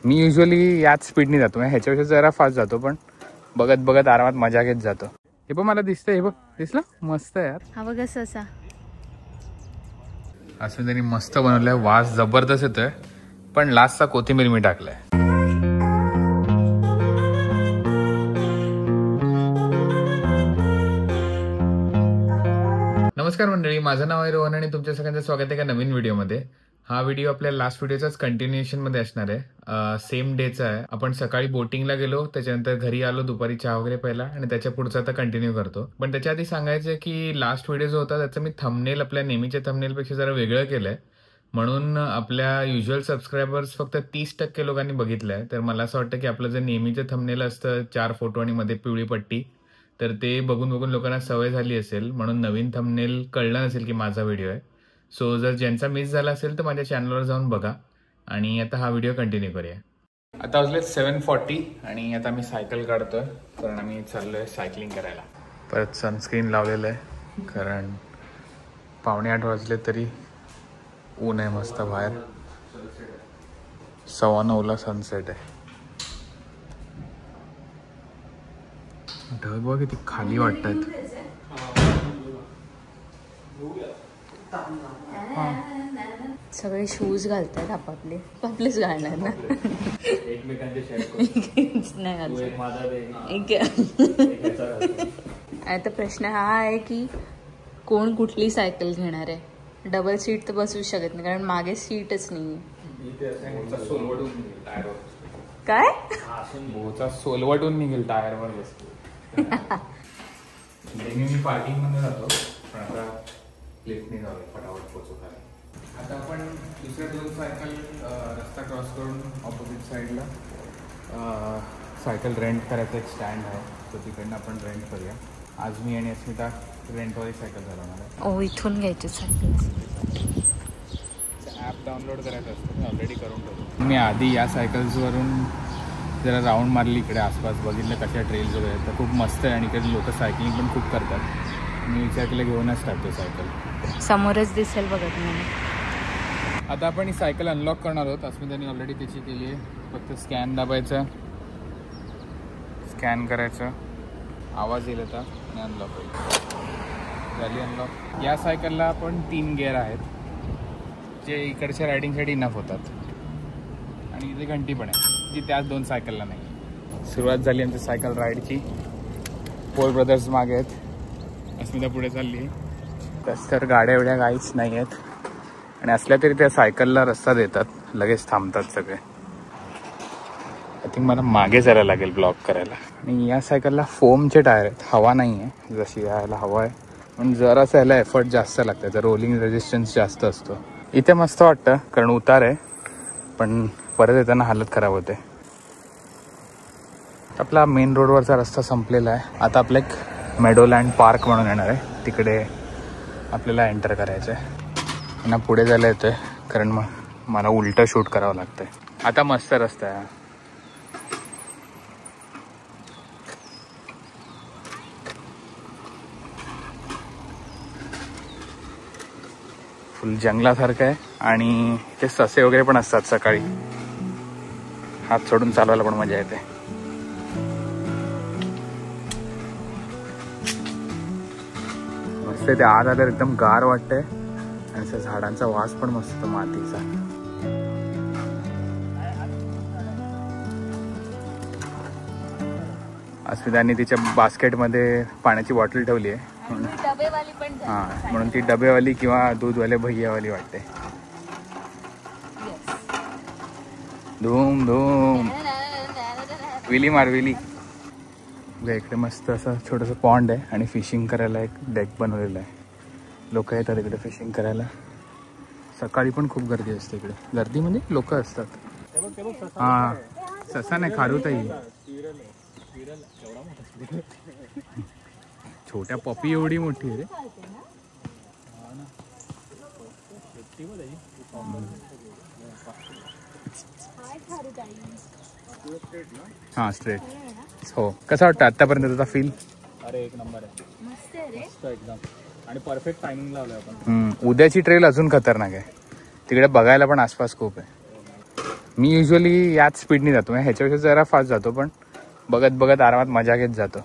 मी usually याच स्पीडने जातो, ह्याच्यापेक्षा जरा फास्ट जातो, पण बघत बघत आरामात मजा घेत जातो. हे बघ मला दिसतंय, हे बघ दिसलं, मस्त आहे यार. हा बघ ससा असं त्यांनी मस्त बनवलंय, वास जबरदस्त येतोय, पण लास्टचा कोथिंबीर मी टाकलाय. नमस्कार मंडळी, माझं नाव आहे रोहन आणि तुमच्या सगळ्यांचं स्वागत आहे एका नवीन व्हिडिओमध्ये. हा व्हिडिओ आपल्या लास्ट व्हिडिओचाच कंटिन्युएशन मध्ये असणार आहे. सेम डेचा आहे. आपण सकाळी बोटिंगला गेलो, त्याच्यानंतर घरी आलो, दुपारी चहा वगैरे प्यायला आणि त्याच्या पुढचा आता कंटिन्यू करतो. पण त्याच्या आधी सांगायचं की लास्ट व्हिडिओ जो होता त्याचं मी थंबनेल आपल्या नेहमीच्या थंबनेलपेक्षा जरा वेगळं केलंय. म्हणून आपल्या युज्युअल सबस्क्रायबर्स फक्त 30% लोकांनी बघितलंय. तर मला असं वाटतं की आपलं जे नेहमीचं थंबनेल असतं 4 फोटो आणि मध्ये पिवळी पट्टी, तर ते बघून बघून लोकांना सवय झाली असेल, म्हणून नवीन थंबनेल कळलं नसेल की माझा व्हिडिओ आहे. सो जर ज्यांचा मिस झाला असेल तर माझ्या चॅनलवर जाऊन बघा. आणि आता हा व्हिडिओ कंटिन्यू करूया. आता वाजले 7:40 आणि आता मी सायकल काढतोय, कारण आम्ही चाललोय सायकलिंग करायला. परत सनस्क्रीन लावलेलं आहे, कारण 7:45 वाजले तरी ऊन आहे मस्त बाहेर. 9:15ला सनसेट आहे. ढग बघ किती खाली वाटतात. सगळे शूज घालतात आपापले, आपलेच घालणार ना, नाही घालत. आता प्रश्न हा आहे की कोण कुठली सायकल घेणार आहे. डबल सीट तर बसू शकत नाही, कारण मागे सीटच नाही. काय बोचा सोलवटून निघेल टायरवर बसतो. मी पार्किंग मध्ये जातो, पण आता लिफ्टने जाऊया फटाफट पोचू. आता आपण दुसऱ्या 2 सायकल रस्ता क्रॉस करून ऑपोजिट साईडला सायकल रेंट करायचा एक स्टँड आहे, तो तिकडनं आपण रेंट करूया. आज मी आणि अस्मिता रेंटवाली सायकल चालवणार आहे. ओ, इथून घ्यायची सायकल. ॲप डाउनलोड करायचं असतं, मी ऑलरेडी करून ठेवतो. मी आधी या सायकल्सवरून जरा राऊंड मारली, इकडे आसपास बघितलं कशा ट्रेल्स वगैरे, तर खूप मस्त आहे आणि इकडे लोक सायकलिंग पण खूप करतात. मी विचार केला घेऊनच टाकतो सायकल. समोरच दिसेल बघा तुम्हाला. आता आपण ही सायकल अनलॉक करणार आहोत. अस्मिताने ऑलरेडी त्याची केली आहे. फक्त स्कॅन दाबायचं, स्कॅन करायचं, आवाज येईल आता आणि अनलॉक होईल. झाली अनलॉक. या सायकलला पण 3 गिअर आहेत, जे इकडच्या रायडिंगसाठी इनफ होतात. आणि इथे घंटी पण आहे, जी त्याच 2 सायकलला नाही. सुरुवात झाली आमची सायकल राईडची. पोल ब्रदर्स मागे आहेत, अस्मिता पुढे चालली. तस तर गाड्या एवढ्या काहीच नाही आहेत, आणि असल्या तरी त्या सायकलला रस्ता देतात, लगेच थांबतात सगळे. आय थिंक मला मागे जायला लागेल ब्लॉक करायला. आणि या सायकलला फोमचे टायर आहेत, हवा नाही आहे जशी यायला हवा आहे, पण जरासं यायला एफर्ट जास्त लागतं, तर रोलिंग रेजिस्टन्स जास्त असतो. इथे मस्त वाटतं कारण उतार आहे, पण परत येताना हालत खराब होते. आपला मेन रोडवरचा रस्ता संपलेला आहे. आता आपलं एक मेडोलँड पार्क म्हणून येणार आहे, तिकडे आपल्याला एंटर करायचं आहे. ना पुढे जायला येतोय कारण मग मला उलटं शूट करावं लागतंय. आता मस्त रस्ता आहे. फुल जंगलासारखं आहे आणि ते ससे वगैरे पण असतात. सकाळी हात सोडून चालवायला पण मजा येते. मस्त ते आत आल्यावर एकदम गार वाटतंय आणि त्या झाडांचा वास पण मस्त मातीचा. अस्मिताने तिच्या बास्केटमध्ये पाण्याची बॉटल ठेवली आहे, म्हणून ती डबेवाली किंवा दूधवाले भैयावाली वाटते. धूम धूम विली मार विली. इकडे मस्त असं छोटंसं पॉन्ड आहे आणि फिशिंग करायला एक डेक बनवलेला आहे. लोक येतात इकडे फिशिंग करायला. सकाळी पण खूप गर्दी असते इकडे. गर्दी म्हणजे लोक असतात. हा, ससा नाही, खारुताई. छोट्या पपी एवढी मोठी आहे रे. हा स्ट्रेट. हो, कसा वाटतं आतापर्यंत तुझा फील? अरे एक नंबर आहे, मस्त एकदम, आणि परफेक्ट टायमिंग लावलंय आपण. उद्याची ट्रेल अजून खतरनाक आहे, तिकडे बघायला पण आसपास खूप आहे. मी युजली याच स्पीडने जातो, म्हणजे ह्याच्यापेक्षा जरा फास्ट जातो, पण बघत बघत आरामात मजा घेत जातो.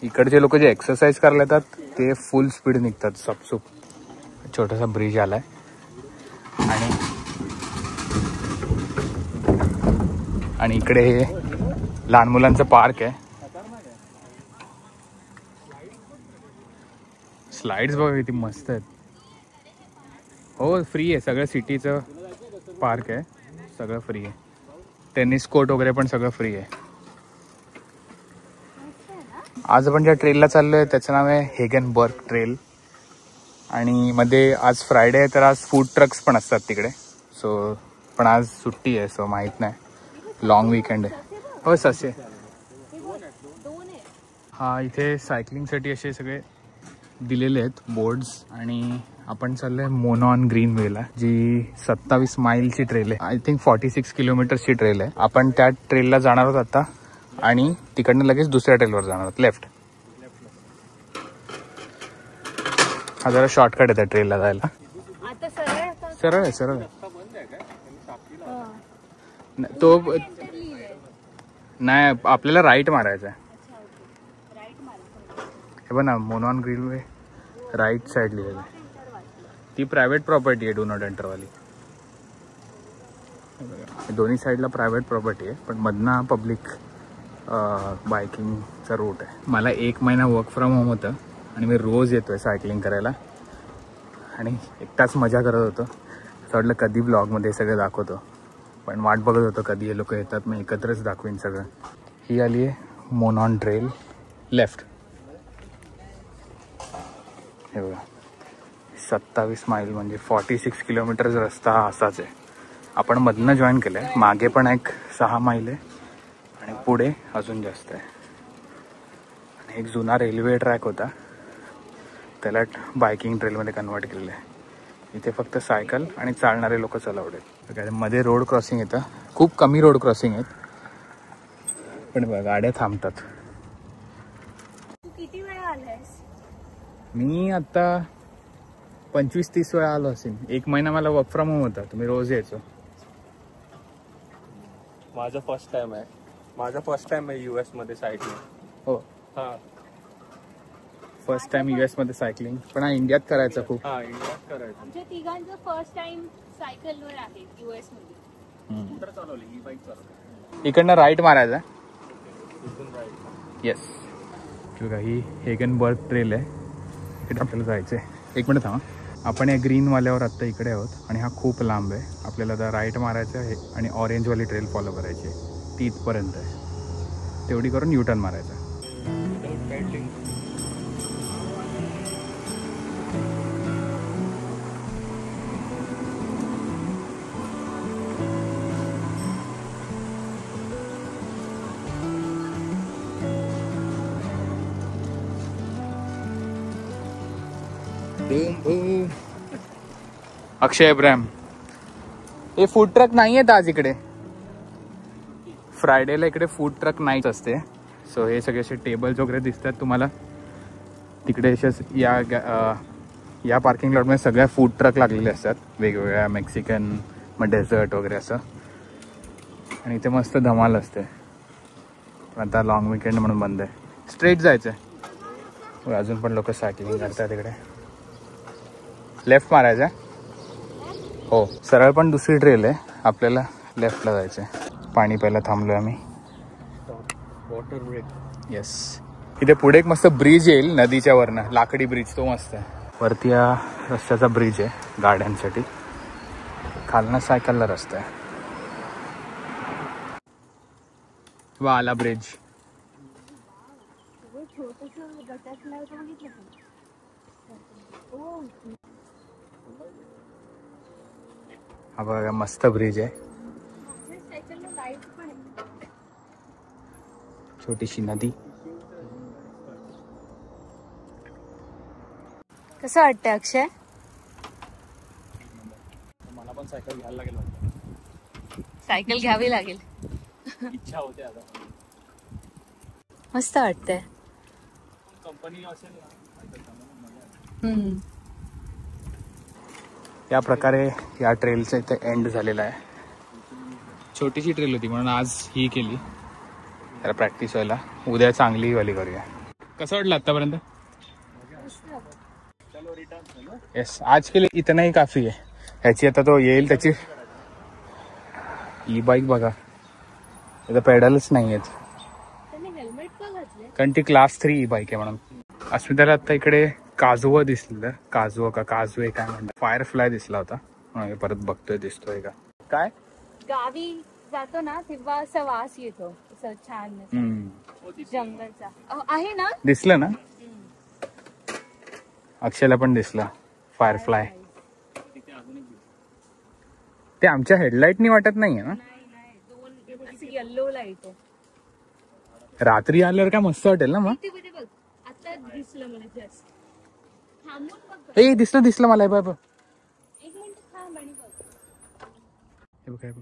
इकडचे लोक जे एक्सरसाइज करायला येतात ते फुल स्पीड निघतात सपसूप. छोटासा ब्रिज आलाय आणि इकडे हे लहान मुलांचं पार्क आहे. स्लाइड्स बघा किती मस्त आहेत. हो फ्री आहे सगळं, सिटीचं पार्क आहे, सगळं फ्री आहे. टेनिस कोर्ट वगैरे पण सगळं फ्री आहे. आज आपण ज्या ट्रेलला चाललोय त्याचं नाव आहे हेगनबर्ग ट्रेल. आणि मध्ये आज फ्रायडे आहे तर आज फूड ट्रक्स पण असतात तिकडे. सो पण आज सुट्टी आहे, सो माहीत नाही, लॉंग वीकेंड आहे. हो ससे हा, इथे सायकलिंगसाठी असे सगळे दिलेले आहेत बोर्ड्स. आणि आपण चाललोय मोनॉन ग्रीन वेला, जी 27 माईलची ट्रेल आहे. आय थिंक 46 किलोमीटरची ट्रेल आहे. आपण त्या ट्रेलला जाणार आहोत आता आणि तिकडनं लगेच दुसऱ्या ट्रेलवर जाणार आहोत. लेफ्ट. हा जरा शॉर्टकट आहे त्या ट्रेलला जायला. सरळ आहे, सरळ आहे. तो नाही, आपल्याला राईट मारायचा आहे. हे बघ ना, मोनॉन ग्रीन वे राईट साईड लिहिलेलं आहे. ती प्रायव्हेट प्रॉपर्टी आहे, डू नॉट एंटरवाली. दोन्ही साईडला प्रायव्हेट प्रॉपर्टी आहे, पण मधनं पब्लिक बायकिंगचा रूट आहे. मला 1 महिना वर्क फ्रॉम होम होतं आणि मी रोज येतोय सायकलिंग करायला आणि एकटाच मजा करत होतो. असं वाटलं कधी ब्लॉगमध्ये सगळं दाखवतो, पण वाट बघत होतो कधी हे लोक येतात, मग एकत्रच दाखवीन सगळं. ही आली आहे मोनॉन ट्रेल. लेफ्ट. हे बघा 27 माईल म्हणजे 46 किलोमीटर रस्ता असाच आहे. आपण मधनं जॉईन केलं आहे. मागे पण एक 6 माईल आहे आणि पुढे अजून जास्त आहे. आणि एक जुना रेल्वे ट्रॅक होता, त्याला बायकिंग ट्रेलमध्ये कन्वर्ट केलेलं आहे. इथे फक्त सायकल आणि चालणारे लोक चालवले. मध्ये रोड क्रॉसिंग येतं, खूप कमी रोड क्रॉसिंग आहेत, पण बघा गाड्या थांबतात. तू किती वेळा आलायस? मी आता 25-30 वेळा आलो असेल. 1 महिना मला वर्क फ्रॉम होम होता, तुम्ही रोज यायचो. माझा फर्स्ट टाइम आहे US मध्ये सायकलिंग. हो, हा फर्स्ट टाइम US मध्ये सायकलिंग, पण हा इंडियात करायचं खूप. हा, इंडियात करायचं. आमच्या तिघांचं फर्स्ट टाइम सायकलवर आहे US मध्ये. स्कूटर चालवली, ही बाईक चालवली. इकडनं राईट मारायचा. येस. बघा ही हेगनबर्ग ट्रेल आहे, इकडे आपल्याला जायचं आहे. 1 मिनिट थांबा. आपण या ग्रीनवाल्यावर आत्ता इकडे आहोत आणि हा खूप लांब आहे. आपल्याला आता राईट मारायचं आहे आणि ऑरेंजवाली ट्रेल फॉलो करायची आहे. ती इथपर्यंत आहे, तेवढी करून U-टर्न मारायचा. अक्षय इब्राहिम. हे फूड ट्रक नाही आहेत आज इकडे. फ्रायडेला इकडे फूड ट्रक नाहीच असते. सो हे सगळे असे टेबल्स वगैरे दिसतात तुम्हाला तिकडे. या पार्किंग लॉटमध्ये सगळ्या फूड ट्रक लागलेले असतात, वेगवेगळ्या मेक्सिकन, मग डेझर्ट वगैरे असं. आणि इथे मस्त धमाल असते. पण आता लॉंग विकेंड म्हणून बंद आहे. स्ट्रेट जायचं आहे. अजून पण लोक सायकलिंग करतात तिकडे. लेफ्ट मारायचं. हो, सरळ पण दुसरी ट्रेल आहे, आपल्याला लेफ्टला जायचं आहे. पाणी प्यायला थांबलो आम्ही. Water break. येस. इथे पुढे एक मस्त ब्रिज येईल नदीच्या वरनं, लाकडी ब्रिज, तो मस्त आहे. वरती या रस्त्याचा ब्रिज आहे गाड्यांसाठी, खालनं सायकलला रस्ता आहे. वा आला ब्रिज. हा बघा मस्त ब्रिज आहे. छोटीशी नदी. कसं वाटतंय अक्षय? मला पण सायकल घ्यायला लागेल. सायकल घ्यावी लागेल. इच्छा होते आता. मस्त वाटतंय. कंपनी असेल ना. या प्रकारे या ट्रेलचं इथे एंड झालेला आहे. छोटीशी ट्रेल होती म्हणून आज ही केली जरा प्रॅक्टिस व्हायला. उद्या चांगली वाली करूया. कसं वाटलं आतापर्यंत? येस, आज के लिए इतना ही काफी आहे. ह्याची आता तो येईल त्याची ई बाईक बघा, त्याचा पेडलच नाही आहेत कारण ती क्लास 3 ई बाईक आहे म्हणून. अस्मिताला आता इकडे काजवा दिसलेलं, काजवा का काजवे काय म्हणतात, फायरफ्लाय दिसला होता. परत बघतोय दिसतोय का काय. गावी जातो ना तेव्हा असा वास येतो असं छान जंगलचा आहे ना. दिसलं ना, अक्षयला पण दिसला फायरफ्लाय. ते आमच्या हेडलाईटनी वाटत नाहीये ना. येल्लो लाईट रात्री आल्यावर काय मस्त वाटेल ना. मग आता दिसलं मला जस्ट. ए दिसलं मला. बघ एक मिनिट थांब आणि बघ.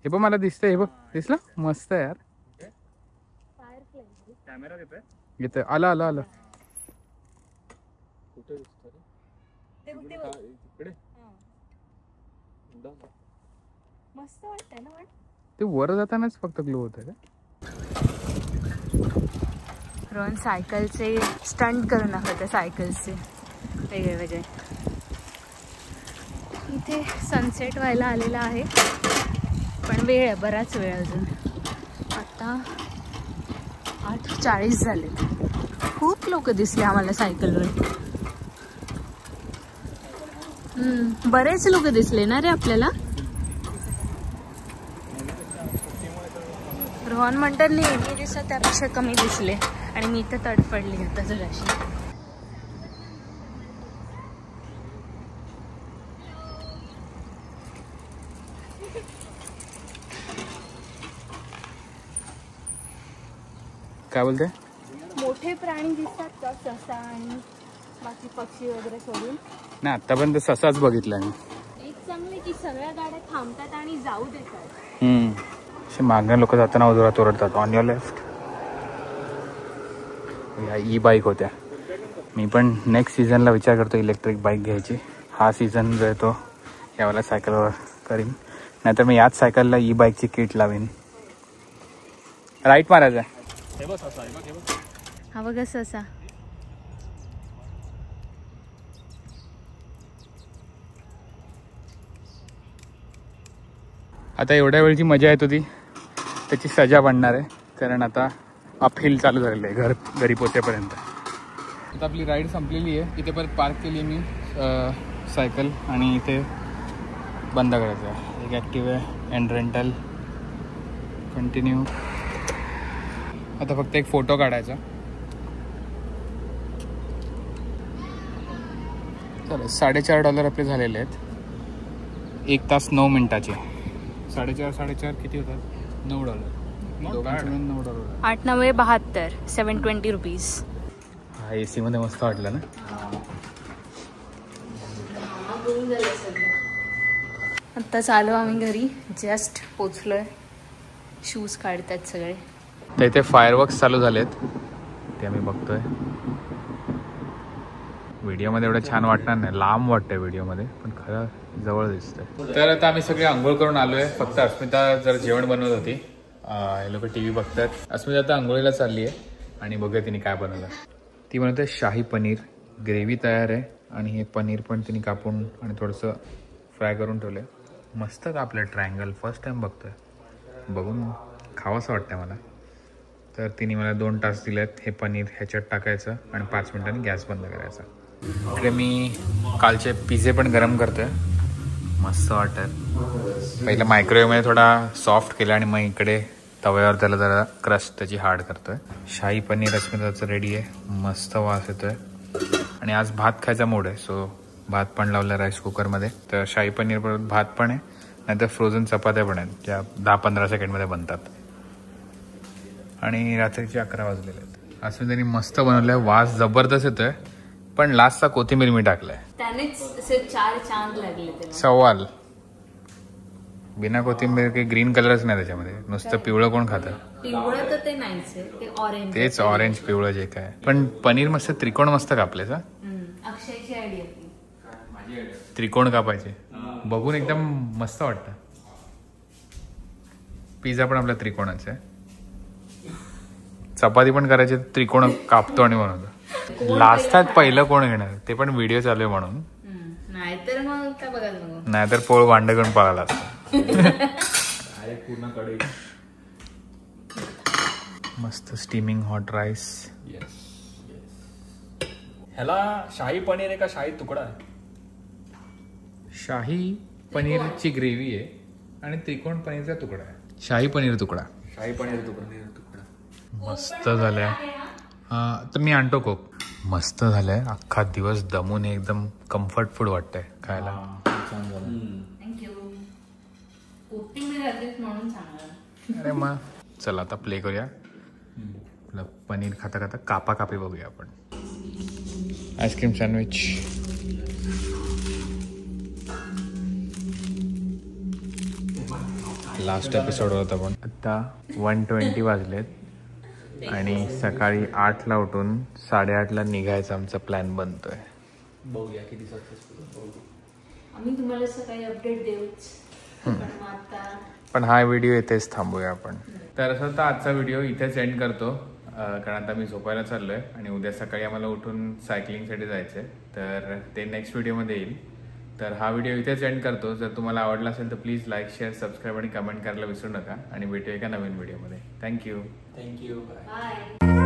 हे बघ मला दिसतंय. हे बघ दिसलं, मस्त आहे यार. कॅमेरा येतोय. आलं मस्त वाटतंय ना. ते वर जातानाच फक्त ग्लो होत आहे. रोहन सायकलचे स्टंट करून दाखवते, सायकलचे वेगळे. इथे सनसेट व्हायला आलेला आहे पण वेळ आहे, बराच वेळ अजून. आता 8:40 झाले. खूप लोक दिसले आम्हाला सायकलवर. बरेच लोक दिसले ना रे आपल्याला. रोहन म्हणतात नेहमी दिसत त्यापेक्षा कमी दिसले आणि मी तर तडफडली आता जराशी. काय बोलते? मोठे प्राणी दिसतात का, ससा आणि बाकी पक्षी वगैरे सोडून? नाही, आतापर्यंत ससाच बघितला मी. एक चांगले की सगळ्या गाड्या थांबतात आणि जाऊ देतात. मागण्या लोक जाताना जोरात ओरडतात. On your left. या ई बाईक होत्या. मी पण नेक्स्ट सीझनला विचार करतो इलेक्ट्रिक बाईक घ्यायची. हा सीझन जो आहे तो यावेळेला सायकलवर करीन, नाहीतर मी याच सायकलला ई बाईकची किट लावीन. राईट मारायचं आहे. हा बघा ससा. आता एवढ्या वेळची मजा येत होती त्याची सजा बनणार आहे, कारण आता अपहिल चालू झालेलं आहे घरी पोहोचेपर्यंत. आता आपली राईड संपलेली आहे. इथे परत पार्क केली मी सायकल आणि इथे बंद करायचं आहे. एक ॲक्टिव्ह आहे अँड रेंटल. कंटिन्यू. आता फक्त एक फोटो काढायचा. चला, $4.5 आपले झालेले आहेत. 1 तास 9 मिनिटाचे. 4.5 किती होतात? $9. $9. 8×9=72. 720 रुपीज. हा AC मध्ये मस्त वाटलं ना. आत्ता चालू आम्ही घरी. जस्ट पोचलोय. शूज काढतात सगळे. तर इथे फायरवर्क्स चालू झालेत, ते आम्ही बघतोय. व्हिडिओमध्ये एवढं छान वाटणार नाही, लांब वाटतंय व्हिडिओमध्ये, पण खरं जवळ दिसतंय. तर आता आम्ही सगळे आंघोळ करून आलोय. फक्त अस्मिता जर जेवण बनवत होती. हे लोक TV बघतात. अस्मिता आता आंघोळीला चालली आहे आणि बघूया तिने काय बनवलं. ती म्हणते शाही पनीर. ग्रेव्ही तयार आहे आणि हे पनीर पण तिने कापून आणि थोडंसं फ्राय करून ठेवलं आहे. मस्त कापलं ट्रायंगल. फर्स्ट टाइम बघतोय, बघून खावंसं वाटतंय मला. तर तिने मला 2 तास दिलेत. हे पनीर ह्याच्यात टाकायचं आणि 5 मिनिटांनी गॅस बंद करायचा. इकडे मी कालचे पिझे पण गरम करतोय. मस्त वाटत. पहिलं मायक्रोवेव्हमध्ये थोडा सॉफ्ट केला आणि मग इकडे तव्यावर त्याला जरा क्रश त्याची हार्ड करतोय. शाही पनीर अस्मिताचं रेडी आहे. मस्त वास येतोय. आणि आज भात खायचा मूड आहे, सो भात पण लावला राईस कुकरमध्ये. तर शाही पनीर बरोबर भात पण आहे, नाहीतर फ्रोझन चपात्या पण आहेत ज्या 10-15 सेकंडमध्ये बनतात. आणि रात्रीचे 11 वाजलेले आहेत. असं त्यांनी मस्त बनवलंय. वास जबरदस्त येतोय, पण लास्टचा कोथिंबीर मी टाकलाय. त्यानेच असे 4 चांद लागले त्याला. सवाल बिना कोथिंबीर काही ग्रीन कलरच नाही त्याच्यामध्ये. नुसतं पिवळं कोण खातं? पिवळं तर ते नाहीच, ते ऑरेंज. तेच ऑरेंज पिवळं जे काय. पण पनीर मस्त त्रिकोण मस्त कापलेच. अक्षयची आयडिया. त्रिकोण कापायचे बघून एकदम मस्त वाटतं. पिझ्झा पण आपला त्रिकोणाचा आहे. चपाती पण करायची, त्रिकोण कापतो आणि बनवतो. लास्टात पहिलं कोण घेणार ते पण व्हिडिओ चालू आहे म्हणून. नाहीतर मग काय बघायला नको. नाहीतर पोळ भांड घेऊन पळाला असतो. पूर्ण कढई. मस्त स्टीमिंग हॉट राईस. ह्याला शाही पनीर आहे का शाही तुकडा आहे? शाही पनीरची ग्रेव्ही आहे आणि त्रिकोण पनीरचा तुकडा आहे. शाही पनीर तुकडा. शाही पनीर तुकडा. मस्त झालंय. तर मी आणतो कोक. मस्त झालंय. अख्खा दिवस दमून एकदम कम्फर्ट फूड वाटतंय खायला. छान झालं. थँक्यू. कोटिंग घातलीस म्हणून चांगलं. अरे मग चला आता प्ले करूया. आपलं पनीर खाता खाता कापा कापी बघूया आपण. Ice cream sandwich. लास्ट एपिसोड होता आपण. आता 1:20 वाजलेत आणि सकाळी 8ला उठून 8:30ला निघायचा आमचा प्लॅन बनतोय. बघूया किती सक्सेसफुल. आम्ही तुम्हाला सकाळी अपडेट देऊच. पण हा व्हिडिओ इथेच थांबूया आपण. तर असं तर आजचा व्हिडिओ इथेच एंड करतो, कारण आता मी झोपायला चाललोय आणि उद्या सकाळी आम्हाला उठून सायकलिंगसाठी जायचंय. तर ते नेक्स्ट व्हिडिओमध्ये येईल. तर हा व्हिडिओ इथेच एंड करतो. जर तुम्हाला आवडला असेल तर प्लीज लाईक, शेअर, सबस्क्राईब आणि कमेंट करायला विसरू नका. आणि भेटूया एका नवीन व्हिडिओमध्ये. थँक्यू. थँक्यू. बाय.